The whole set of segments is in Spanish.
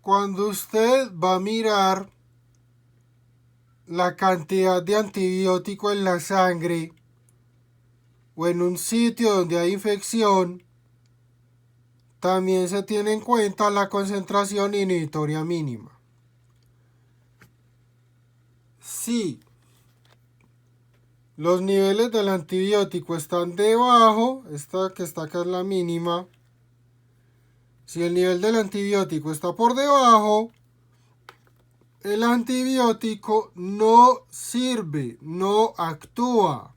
Cuando usted va a mirar la cantidad de antibiótico en la sangre o en un sitio donde hay infección, también se tiene en cuenta la concentración inhibitoria mínima. Si los niveles del antibiótico están debajo, esta que está acá es la mínima, si el nivel del antibiótico está por debajo, el antibiótico no sirve, no actúa,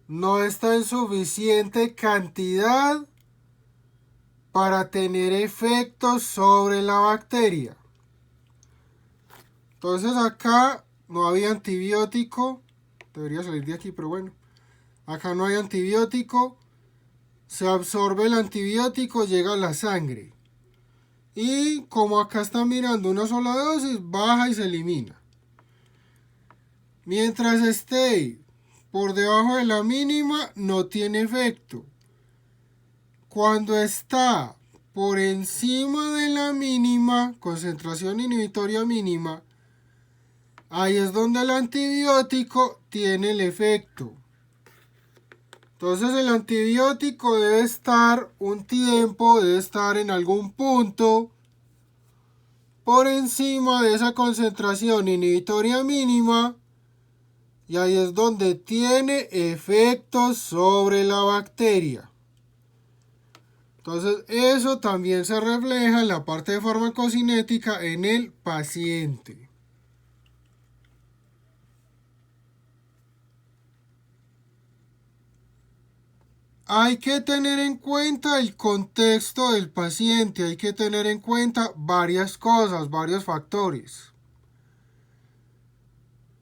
no está en suficiente cantidad para tener efectos sobre la bacteria. Entonces acá no había antibiótico, debería salir de aquí, pero bueno, acá no hay antibiótico, se absorbe el antibiótico, llega a la sangre. Y como acá están mirando una sola dosis, baja y se elimina. Mientras esté por debajo de la mínima, no tiene efecto. Cuando está por encima de la mínima, concentración inhibitoria mínima, ahí es donde el antibiótico tiene el efecto. Entonces el antibiótico debe estar un tiempo, debe estar en algún punto por encima de esa concentración inhibitoria mínima, y ahí es donde tiene efectos sobre la bacteria. Entonces eso también se refleja en la parte de farmacocinética en el paciente. Hay que tener en cuenta el contexto del paciente, hay que tener en cuenta varias cosas, varios factores.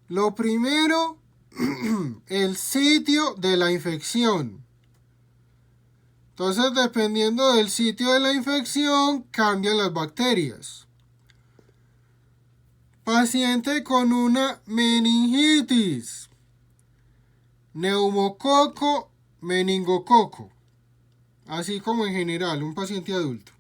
Lo primero, el sitio de la infección. Entonces, dependiendo del sitio de la infección, cambian las bacterias. Paciente con una meningitis, neumococo, meningococo, así como en general, un paciente adulto.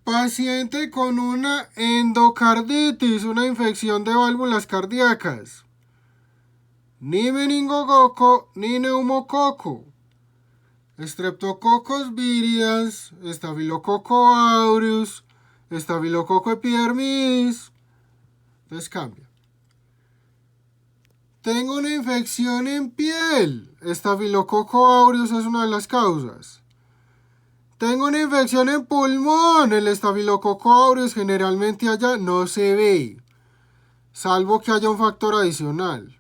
Paciente con una endocarditis, una infección de válvulas cardíacas, ni meningococo ni neumococo. Streptococcus viridans, Staphylococcus aureus, Staphylococcus epidermidis. Entonces cambia. Tengo una infección en piel. Staphylococcus aureus es una de las causas. Tengo una infección en pulmón. El Staphylococcus aureus generalmente allá no se ve, salvo que haya un factor adicional.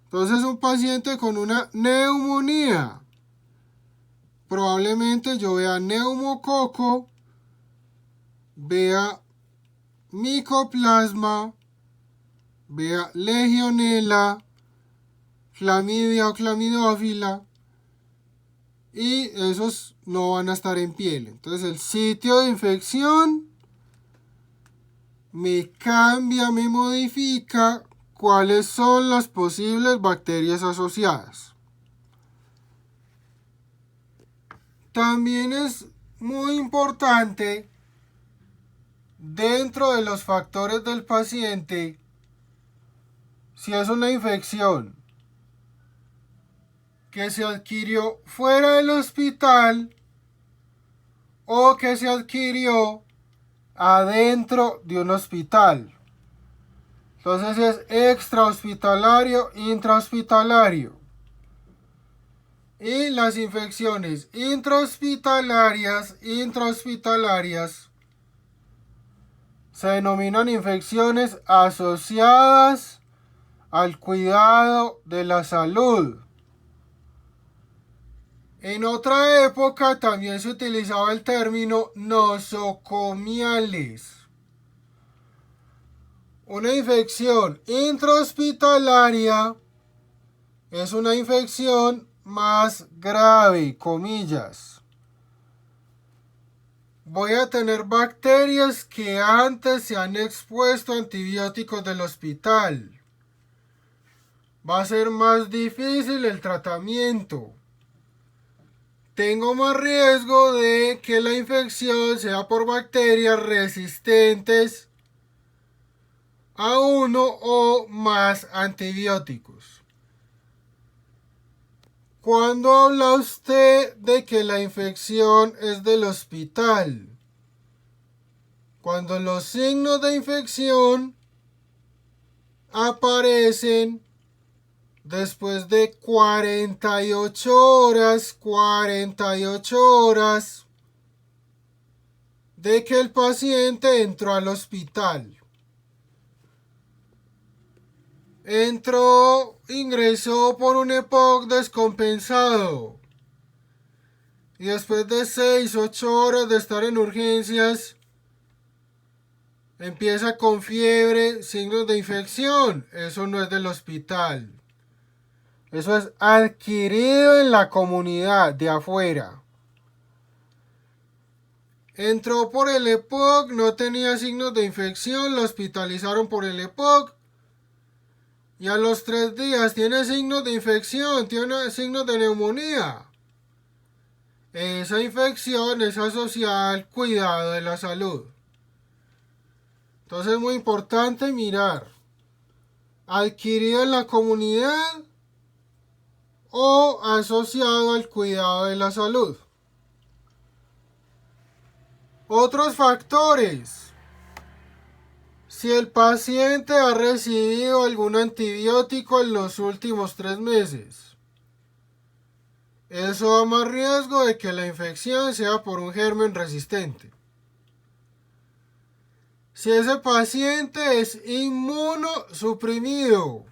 Entonces un paciente con una neumonía, probablemente yo vea neumococo, vea micoplasma, vea legionela, clamidia o clamidófila, y esos no van a estar en piel. Entonces el sitio de infección me cambia, me modifica cuáles son las posibles bacterias asociadas. También es muy importante, dentro de los factores del paciente, si es una infección que se adquirió fuera del hospital o que se adquirió adentro de un hospital. Entonces es extrahospitalario, intrahospitalario. Y las infecciones intrahospitalarias se denominan infecciones asociadas al cuidado de la salud. En otra época también se utilizaba el término nosocomiales. Una infección intrahospitalaria es una infección más grave, comillas. Voy a tener bacterias que antes se han expuesto a antibióticos del hospital. Va a ser más difícil el tratamiento. tengo más riesgo de que la infección sea por bacterias resistentes a uno o más antibióticos. ¿Cuándo habla usted de que la infección es del hospital? Cuando los signos de infección aparecen después de 48 horas de que el paciente entró al hospital. Ingresó por un EPOC descompensado y después de 6-8 horas de estar en urgencias empieza con fiebre, signos de infección. Eso no es del hospital. Eso es adquirido en la comunidad de afuera. Entró por el EPOC, no tenía signos de infección, lo hospitalizaron por el EPOC y a los 3 días tiene signos de infección, tiene signos de neumonía. Esa infección es asociada al cuidado de la salud. Entonces es muy importante mirar, adquirido en la comunidad o asociado al cuidado de la salud. Otros factores. Si el paciente ha recibido algún antibiótico en los últimos 3 meses, eso da más riesgo de que la infección sea por un germen resistente. Si ese paciente es inmunosuprimido,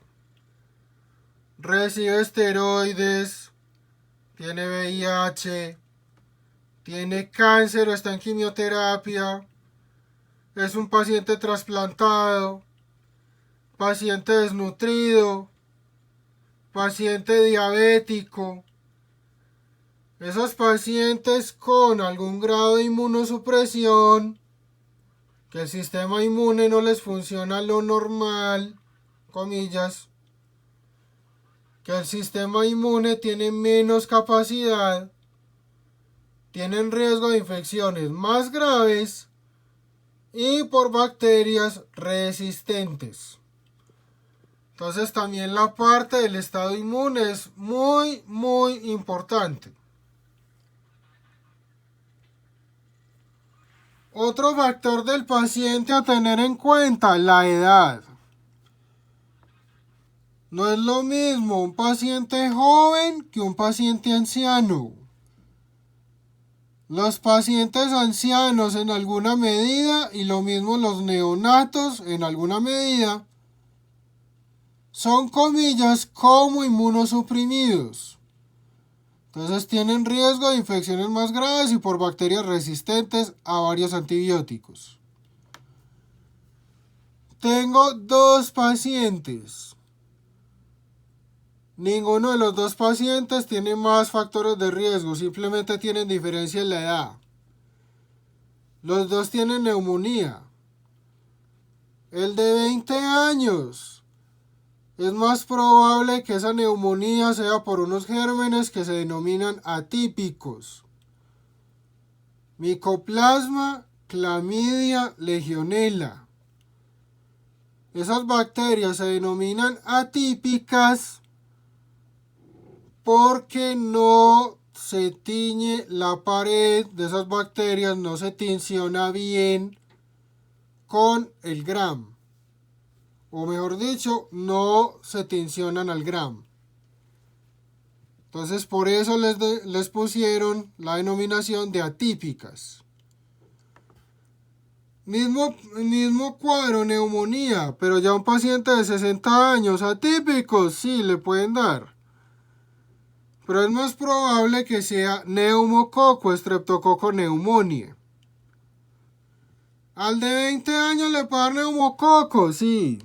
recibe esteroides, tiene VIH, tiene cáncer o está en quimioterapia, es un paciente trasplantado, paciente desnutrido, paciente diabético, esos pacientes con algún grado de inmunosupresión, que el sistema inmune no les funciona lo normal, comillas, que el sistema inmune tiene menos capacidad, tienen riesgo de infecciones más graves y por bacterias resistentes. Entonces también la parte del estado inmune es muy, muy importante. Otro factor del paciente a tener en cuenta, la edad. No es lo mismo un paciente joven que un paciente anciano. Los pacientes ancianos en alguna medida y lo mismo los neonatos en alguna medida son, comillas, como inmunosuprimidos. Entonces tienen riesgo de infecciones más graves y por bacterias resistentes a varios antibióticos. Tengo 2 pacientes. Ninguno de los 2 pacientes tiene más factores de riesgo, simplemente tienen diferencia en la edad. Los 2 tienen neumonía. El de 20 años. Es más probable que esa neumonía sea por unos gérmenes que se denominan atípicos. Mycoplasma, Clamidia, Legionella. Esas bacterias se denominan atípicas porque no se tiñe la pared de esas bacterias, no se tinciona bien con el Gram. O mejor dicho, no se tensionan al Gram. Entonces por eso les pusieron la denominación de atípicas. Mismo cuadro, neumonía, pero ya un paciente de 60 años, atípicos, sí, le pueden dar. Pero es más probable que sea neumococo, estreptococo pneumoniae. Al de 20 años le puede dar neumococo, sí.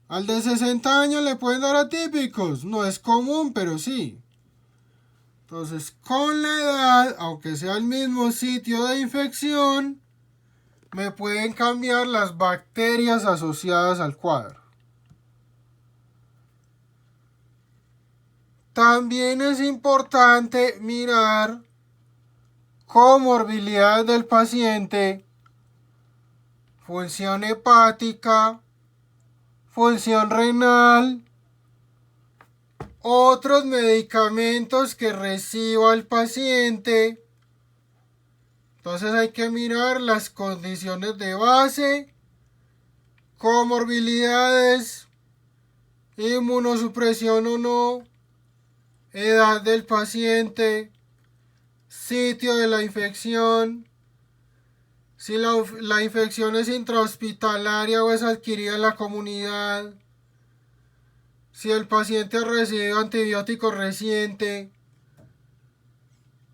Al de 60 años le pueden dar atípicos. No es común, pero sí. Entonces, con la edad, aunque sea el mismo sitio de infección, me pueden cambiar las bacterias asociadas al cuadro. También es importante mirar comorbilidades del paciente, función hepática, función renal, otros medicamentos que reciba el paciente. Entonces hay que mirar las condiciones de base, comorbilidades, inmunosupresión o no, edad del paciente, sitio de la infección, si la infección es intrahospitalaria o es adquirida en la comunidad, si el paciente ha recibido antibiótico reciente,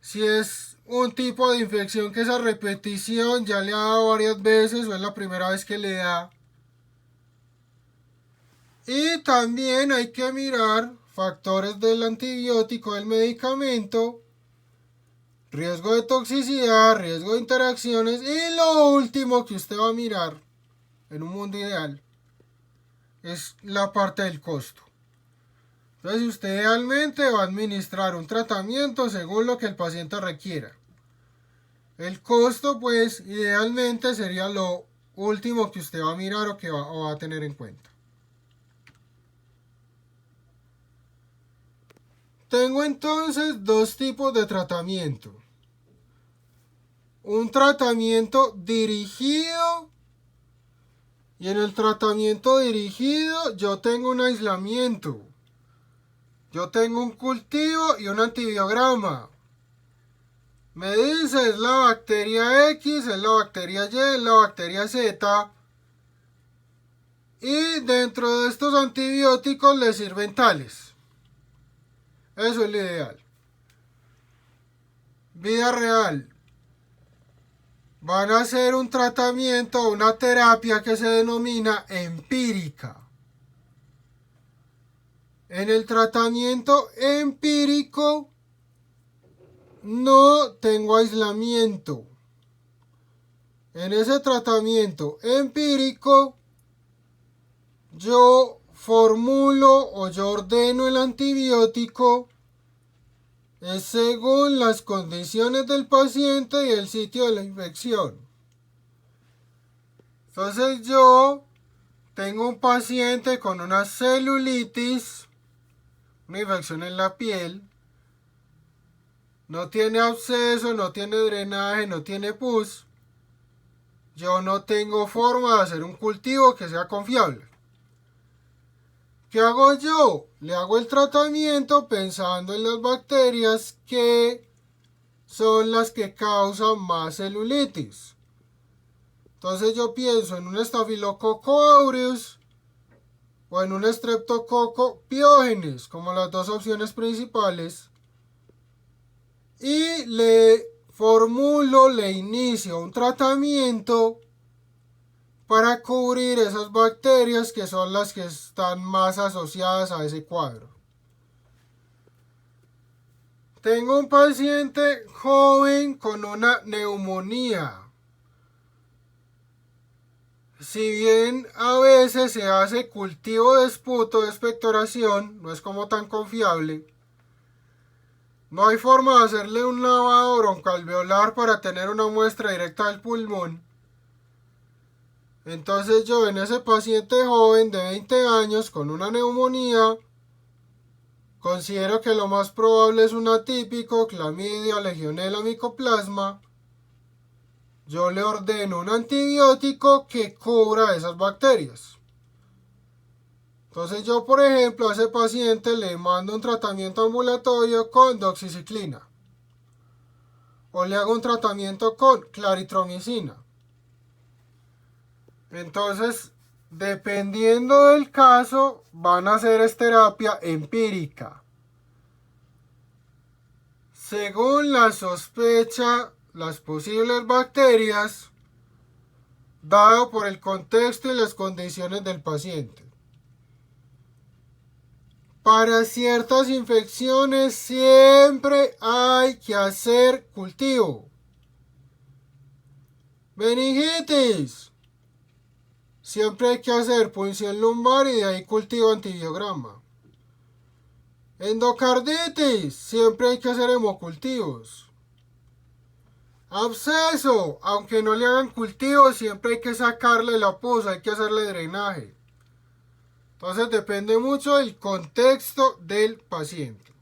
si es un tipo de infección que esa repetición ya le ha dado varias veces o es la primera vez que le da. Y también hay que mirar factores del antibiótico, del medicamento, riesgo de toxicidad, riesgo de interacciones y lo último que usted va a mirar en un mundo ideal es la parte del costo. Entonces usted idealmente va a administrar un tratamiento según lo que el paciente requiera. El costo pues idealmente sería lo último que usted va a mirar o que va a tener en cuenta. Tengo entonces dos tipos de tratamiento. Un tratamiento dirigido, y en el tratamiento dirigido yo tengo un aislamiento. Yo tengo un cultivo y un antibiograma. Me dice es la bacteria X, es la bacteria Y, es la bacteria Z. Y dentro de estos antibióticos le sirven tales. Eso es lo ideal. Vida real. Van a hacer un tratamiento, una terapia que se denomina empírica. En el tratamiento empírico no tengo aislamiento. En ese tratamiento empírico yo formulo o yo ordeno el antibiótico según las condiciones del paciente y el sitio de la infección. Entonces yo tengo un paciente con una celulitis, una infección en la piel, no tiene absceso, no tiene drenaje, no tiene pus. Yo no tengo forma de hacer un cultivo que sea confiable. ¿Qué hago yo? Le hago el tratamiento pensando en las bacterias que son las que causan más celulitis. Entonces yo pienso en un estafilococo aureus o en un streptococo piógenes como las dos opciones principales y le formulo, le inicio un tratamiento para cubrir esas bacterias que son las que están más asociadas a ese cuadro. Tengo un paciente joven con una neumonía. Si bien a veces se hace cultivo de esputo de expectoración, no es como tan confiable. No hay forma de hacerle un lavado broncoalveolar para tener una muestra directa del pulmón. Entonces yo en ese paciente joven de 20 años con una neumonía, considero que lo más probable es un atípico, clamidia, legionela, micoplasma. Yo le ordeno un antibiótico que cubra esas bacterias. Entonces yo, por ejemplo, a ese paciente le mando un tratamiento ambulatorio con doxiciclina. O le hago un tratamiento con claritromicina. Entonces, dependiendo del caso, van a hacer terapia empírica. Según la sospecha, las posibles bacterias, dado por el contexto y las condiciones del paciente. Para ciertas infecciones siempre hay que hacer cultivo. Meningitis. Siempre hay que hacer punción lumbar y de ahí cultivo antibiograma. Endocarditis, siempre hay que hacer hemocultivos. Absceso, aunque no le hagan cultivos, siempre hay que sacarle la pus, hay que hacerle drenaje. Entonces depende mucho del contexto del paciente.